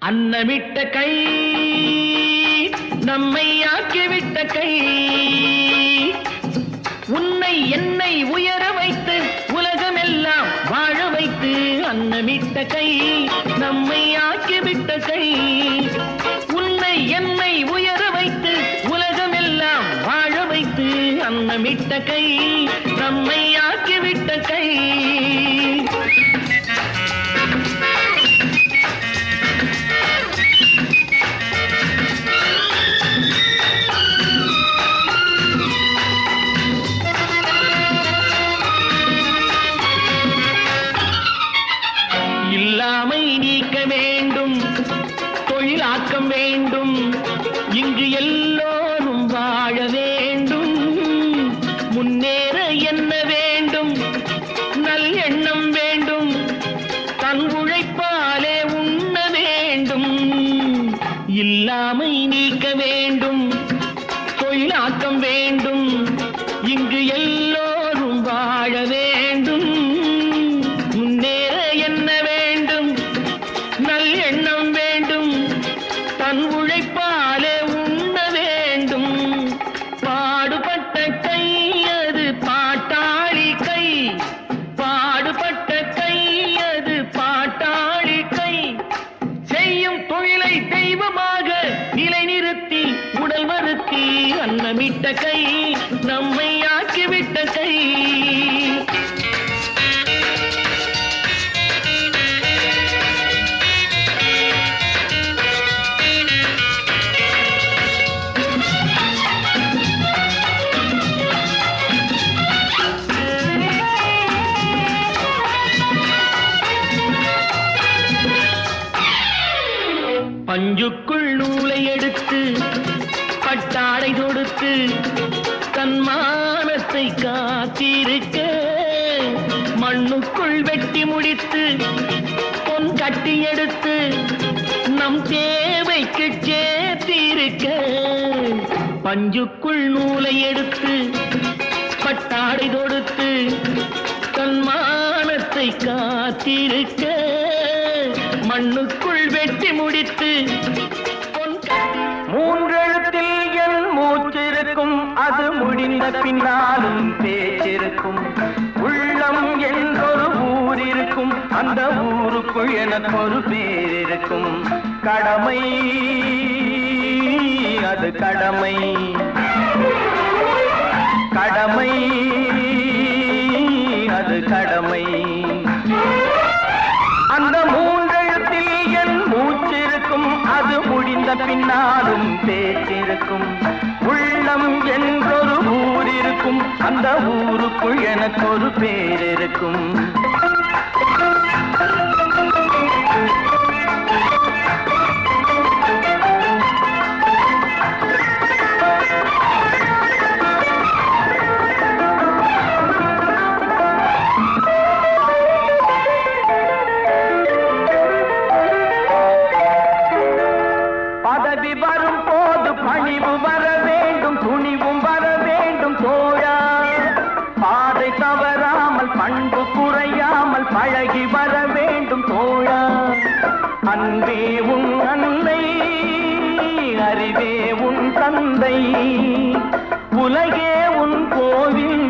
அன்னமிட்ட கை நம்மை ஆக்கிவிட்ட கை உன்னை என்னை உயர வைத்து உலகமெல்லாம் வாழ வைத்து அன்னமிட்ட கை நம்மை ஆக்கிவிட்ட கை உன்னை என்னை உயர வைத்து உலகமெல்லாம் வாழ வைத்து அன்னமிட்ட கை நம்மை ஆக்கிவிட்ட கை இல்லாமை நீக்க வேண்டும் தொழிலாக்கம் வேண்டும் இங்கு எல்லோரும் வாழ வேண்டும் முன்னேற என்ன வேண்டும் நல்லெண்ணம் வேண்டும் தன் உழைப்பாலே உண்ண வேண்டும் இல்லாமை நீக்க வேண்டும் தொழிலாக்கம் வேண்டும் இங்கு எல்லோரும் வாழ வேண்டும் முன்னேற என்ன வேண்டும் நல்லெண்ணம் வேண்டும் தன் உழைப்பாலே உண்ண வேண்டும் பாடுபட்ட கை அது பாட்டாளி கை பாடுபட்ட கை அது பாட்டாளி கை செய்யும் தொழிலை தெய்வமாக நிலைநிறுத்தி உடல் வருத்தி அன்னமிட்ட கை நம்மை ஆக்கிவிட்ட கை பஞ்சுக்குள் நூலை எடுத்து பட்டாடை தொடுத்து தன் மானத்தை காத்திருக்க மண்ணுக்குள் வெட்டி முடித்து பொன் கட்டி எடுத்து நம் தேவைக்கு சேர்த்திருக்க பஞ்சுக்குள் நூலை எடுத்து பட்டாடை தொடுத்து தன் மானத்தை காத்திருக்க மண்ணுக்குள் வெட்டி முடித்து மூன்றெழுத்தில் என் மூச்சிருக்கும் அது முடிந்த பின்னாலும் பேச்சிருக்கும் உள்ளம் என்றொரு ஊர் இருக்கும் அந்த ஊருக்குள் எனக்கு ஒரு பேர் இருக்கும் கடமை அது கடமை கடமை அது கடமை அந்த மூன்றெழுத்தில் என் மூச்சிருக்கும் அது முடிந்த பின்னாலும் பேச்சிருக்கும் உள்ளம் என்றொரு ஊர் இருக்கும் அந்த ஊருக்குள் எனக்கு ஒரு பேர் இருக்கும் வரும் போது பணிவு வர வேண்டும் துணிவும் வர வேண்டும் தோழா பாதை தவறாமல் பண்பு குறையாமல் பழகி வர வேண்டும் தோழா அன்பே உன் அன்னை அறிவே உன் தந்தை உலகே உன் கோவில்